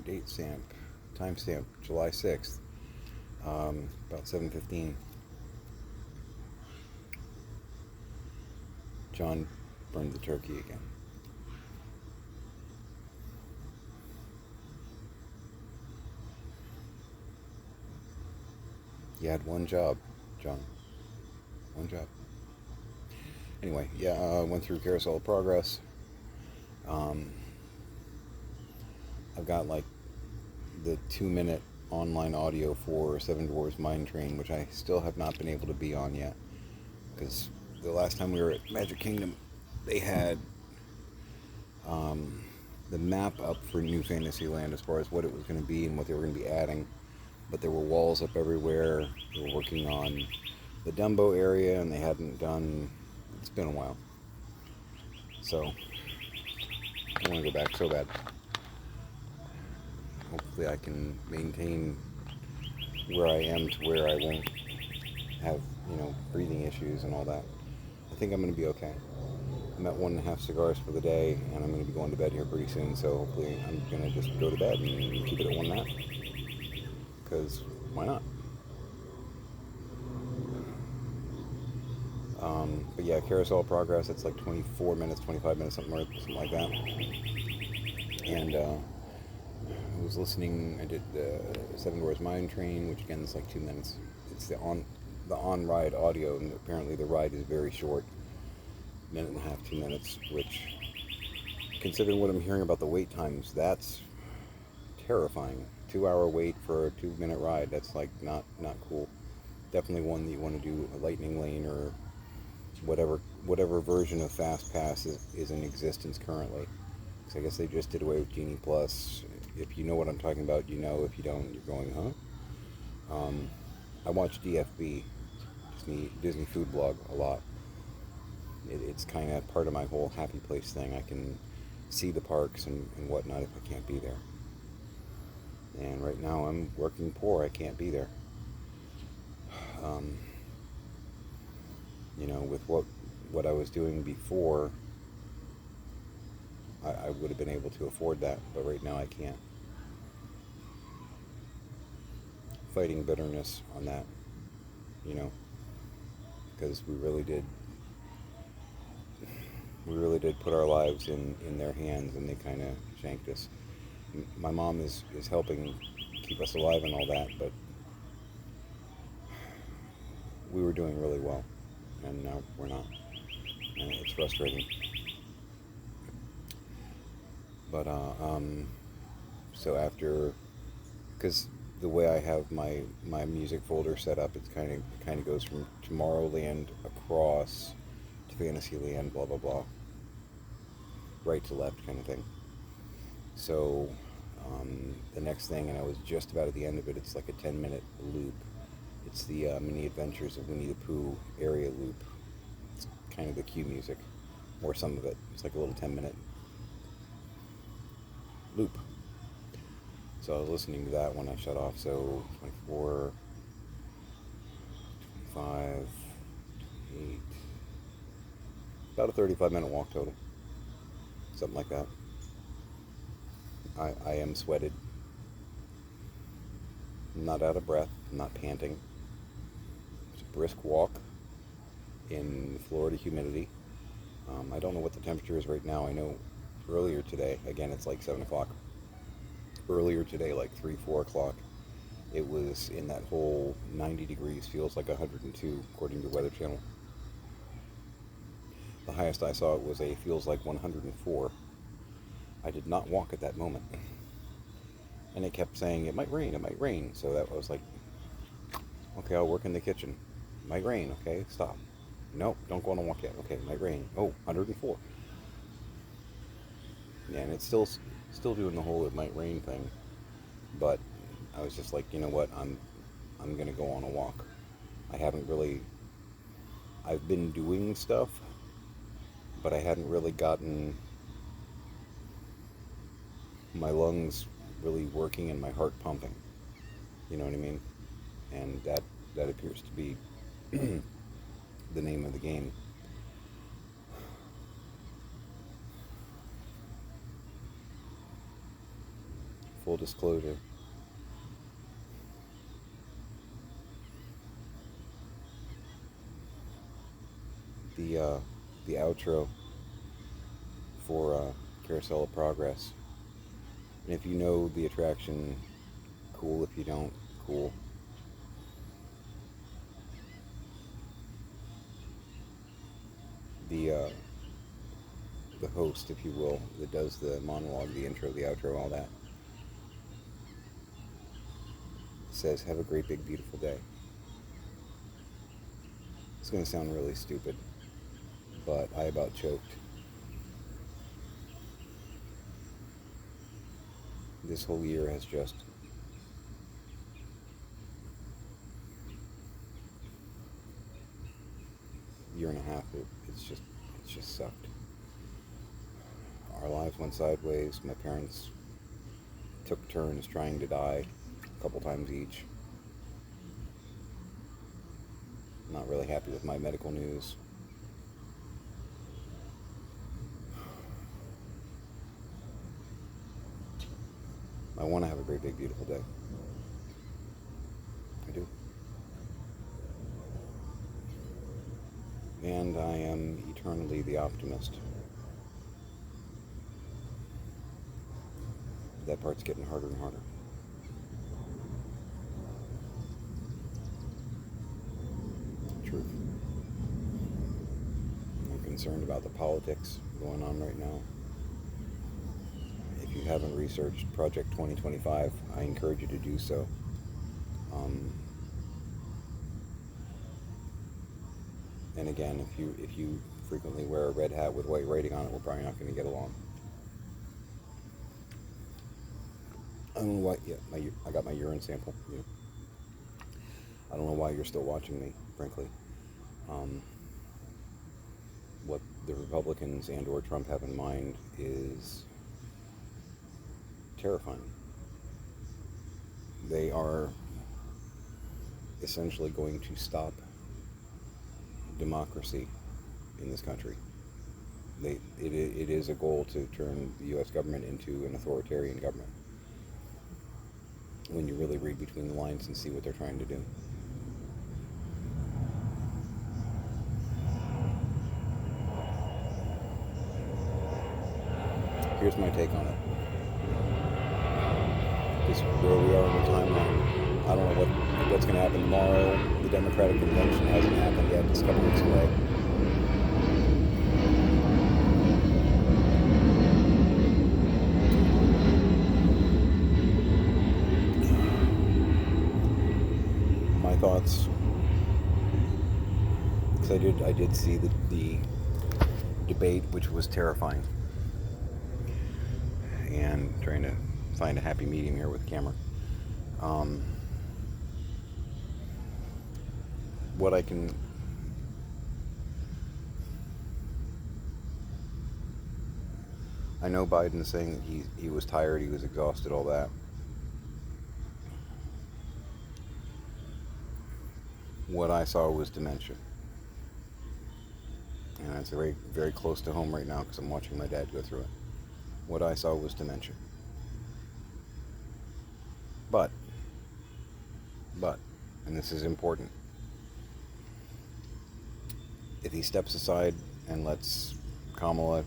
date stamp, timestamp, July 6th, about 7:15. John burned the turkey again. You had one job, John. One job. Anyway, yeah, I went through Carousel of Progress. Um, I've got like the 2 minute online audio for Seven Dwarfs Mine Train, which I still have not been able to be on yet. Because the last time we were at Magic Kingdom, they had um, the map up for New Fantasyland as far as what it was going to be and what they were going to be adding. But there were walls up everywhere. They were working on the Dumbo area, and they hadn't done. It's been a while, so I want to go back so bad. Hopefully, I can maintain where I am to where I won't have breathing issues and all that. I think I'm going to be okay. I'm at 1.5 cigars for the day, and I'm going to be going to bed here pretty soon. So hopefully, I'm going to just go to bed and keep it at 1.5. Because why not? But yeah, Carousel of Progress, it's like 24 minutes, 25 minutes, something like that. And I was listening, I did the Seven Dwarfs Mine Train, which again is like 2 minutes. It's the on-ride audio, and apparently the ride is very short, minute and a half, 2 minutes, which, considering what I'm hearing about the wait times, that's terrifying. 2 hour wait for a 2 minute ride, that's like not cool. Definitely one that you want to do a lightning lane or whatever version of Fast Pass is in existence currently. Because I guess they just did away with Genie Plus. If you know what I'm talking about, you know. If you don't, you're going, huh? I watch DFB, Disney Food Blog, a lot. It's kind of part of my whole happy place thing. I can see the parks and whatnot if I can't be there. And right now I'm working poor. I can't be there. Um, with what I was doing before, I would have been able to afford that, but right now I can't. Fighting bitterness on that, because we really did put our lives in their hands, and they kind of shanked us. My mom is helping keep us alive and all that, but we were doing really well, and now we're not, and it's frustrating. But so after, because the way I have my music folder set up, it's kind of goes from Tomorrowland across to Fantasyland, blah blah blah, right to left kind of thing. So the next thing, and I was just about at the end of it, it's like a 10-minute loop. It's the Mini Adventures of Winnie the Pooh area loop. It's kind of the cue music, or some of it. It's like a little 10-minute loop. So I was listening to that when I shut off. So 24, 25, 28, about a 35-minute walk total. Something like that. I am sweated. I'm not out of breath. I'm not panting. It's a brisk walk in Florida humidity. I don't know what the temperature is right now. I know earlier today, again, it's like 7 o'clock. Earlier today, like 3, 4 o'clock, it was in that whole 90 degrees, feels like 102, according to Weather Channel. The highest I saw it was feels like 104. I did not walk at that moment. And it kept saying, it might rain, it might rain. So that was like, okay, I'll work in the kitchen. It might rain, okay, stop. Nope, don't go on a walk yet. Okay, it might rain. Oh, 104. Yeah, and it's still doing the whole it might rain thing. But I was just like, you know what, I'm gonna go on a walk. I've been doing stuff, but I hadn't really gotten my lungs really working and my heart pumping. You know what I mean? And that appears to be the name of the game. full disclosure. The outro for Carousel of Progress. And if you know the attraction, cool. If you don't, cool. The host, if you will, that does the monologue, the intro, the outro, all that, says, "Have a great, big, beautiful day." It's going to sound really stupid, but I about choked. This whole year has just year and a half. It's just sucked. Our lives went sideways. My parents took turns trying to die, a couple times each. Not really happy with my medical news. I want to have a great, big, beautiful day. I do. And I am eternally the optimist. That part's getting harder and harder. Truth. I'm concerned about the politics going on right now. If you haven't researched Project 2025, I encourage you to do so. And again, if you frequently wear a red hat with white writing on it, we're probably not going to get along. I don't know why. Yeah, I got my urine sample. Yeah. I don't know why you're still watching me, frankly. What the Republicans and or Trump have in mind is terrifying. They are essentially going to stop democracy in this country. It is a goal to turn the U.S. government into an authoritarian government, when you really read between the lines and see what they're trying to do. Here's my take on it. Just where we are in the timeline. I don't know what's going to happen tomorrow. The Democratic convention hasn't happened yet. It's a couple weeks away. My thoughts, because I did see the debate, which was terrifying, and trying to find a happy medium here with the camera. What I can I know Biden's saying that he was tired, he was exhausted, all that. What I saw was dementia. And it's very, very close to home right now because I'm watching my dad go through it. What I saw was dementia. But, and this is important, if he steps aside and lets Kamala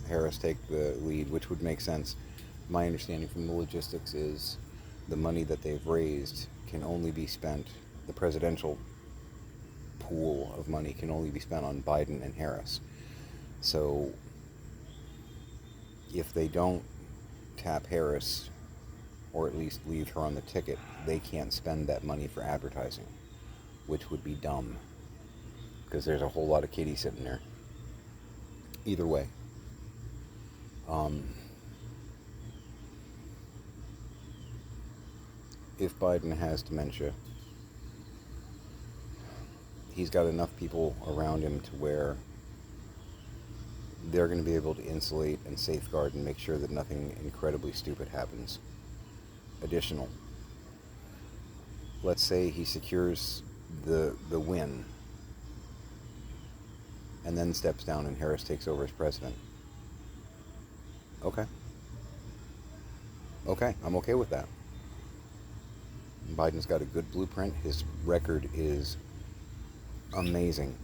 Harris take the lead, which would make sense, my understanding from the logistics is the money that they've raised can only be spent, the presidential pool of money can only be spent on Biden and Harris. So if they don't tap Harris, or at least leave her on the ticket, they can't spend that money for advertising, which would be dumb, because there's a whole lot of kitty sitting there. Either way. If Biden has dementia, he's got enough people around him to where they're going to be able to insulate and safeguard and make sure that nothing incredibly stupid happens. Additional, let's say he secures the win and then steps down and Harris takes over as president. Okay. Okay, I'm okay with that. Biden's got a good blueprint. His record is amazing.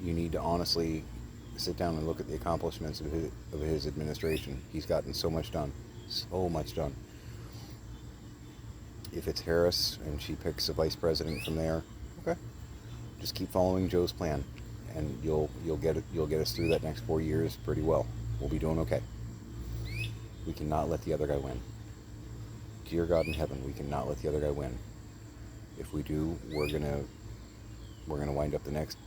You need to honestly sit down and look at the accomplishments of his administration. He's gotten so much done. So much done. If it's Harris and she picks a vice president from there, okay. Just keep following Joe's plan, and you'll get us through that next 4 years pretty well. We'll be doing okay. We cannot let the other guy win. Dear God in heaven, we cannot let the other guy win. If we do, we're gonna wind up the next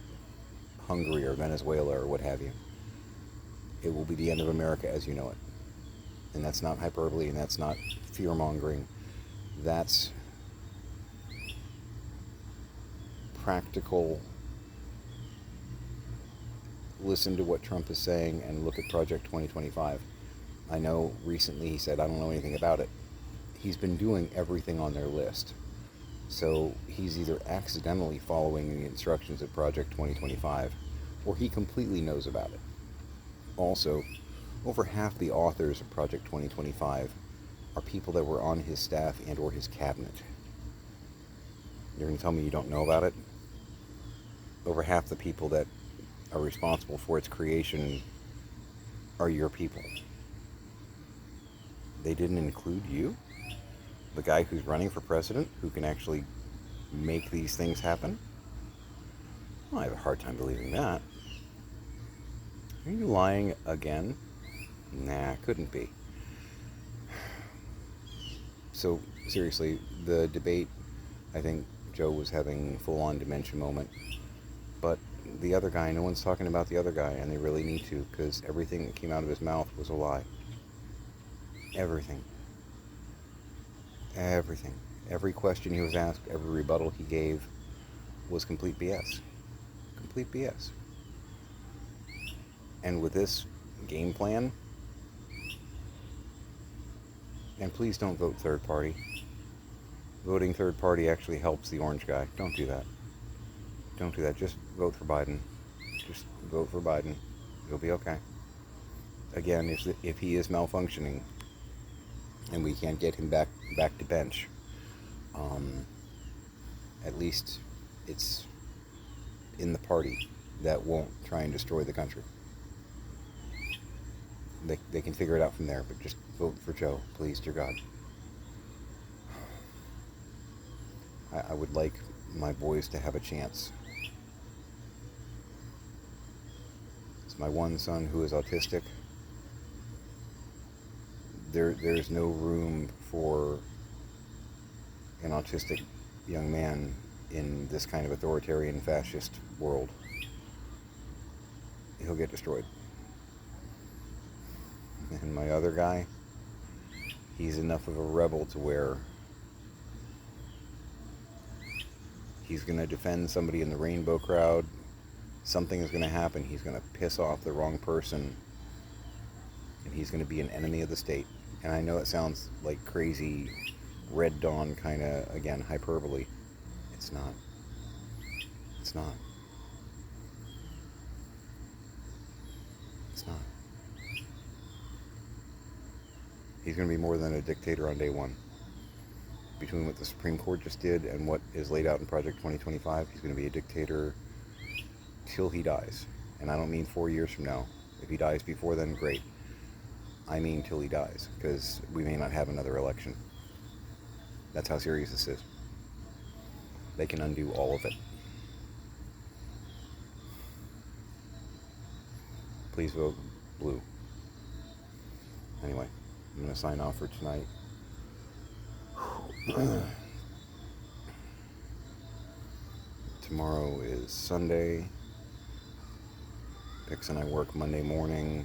Hungary or Venezuela or what have you. It will be the end of America as you know it. And that's not hyperbole, and that's not fear-mongering. That's practical. Listen to what Trump is saying and look at Project 2025. I know recently he said, I don't know anything about it. He's been doing everything on their list. So he's either accidentally following the instructions of Project 2025, or he completely knows about it. Also, over half the authors of Project 2025 are people that were on his staff and or his cabinet. You're going to tell me you don't know about it? Over half the people that are responsible for its creation are your people. They didn't include you? The guy who's running for president, who can actually make these things happen? Well, I have a hard time believing that. Are you lying again? Nah, couldn't be. So, seriously, the debate, I think Joe was having a full-on dementia moment. But the other guy, no one's talking about the other guy, and they really need to, because everything that came out of his mouth was a lie. Everything. Everything. Every question he was asked, every rebuttal he gave was complete BS. Complete BS. And with this game plan, and please don't vote third party. Voting third party actually helps the orange guy. Don't do that. Don't do that. Just vote for Biden. Just vote for Biden. You'll be okay. Again, if he is malfunctioning and we can't get him back to bench, at least it's in the party that won't try and destroy the country. They can figure it out from there, but just vote for Joe, please, dear God. I would like my boys to have a chance. It's my one son who is autistic. There's no room for an autistic young man in this kind of authoritarian fascist world. He'll get destroyed. And my other guy, he's enough of a rebel to where he's going to defend somebody in the rainbow crowd. Something is going to happen. He's going to piss off the wrong person, and he's going to be an enemy of the state. And I know it sounds like crazy Red Dawn kind of, again, hyperbole. It's not. It's not. It's not. He's going to be more than a dictator on day one. Between what the Supreme Court just did and what is laid out in Project 2025, he's going to be a dictator till he dies. And I don't mean 4 years from now. If he dies before then, great. I mean till he dies, because we may not have another election. That's how serious this is. They can undo all of it. Please vote blue. Anyway, I'm going to sign off for tonight. Tomorrow is Sunday. Pix and I work Monday morning.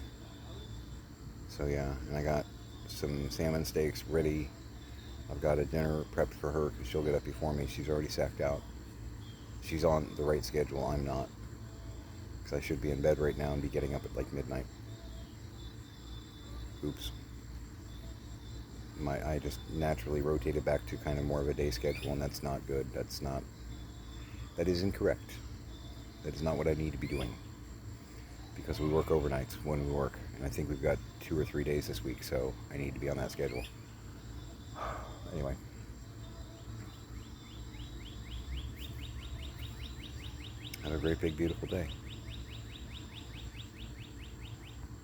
So yeah, and I got some salmon steaks ready. I've got a dinner prepped for her because she'll get up before me. She's already sacked out. She's on the right schedule. I'm not. Because I should be in bed right now and be getting up at like midnight. Oops. I just naturally rotated back to kind of more of a day schedule, and that's not good. That is incorrect. That is not what I need to be doing. Because we work overnights when we work, And I think we've got 2 or 3 days this week, so I need to be on that schedule. Anyway. Have a great big beautiful day.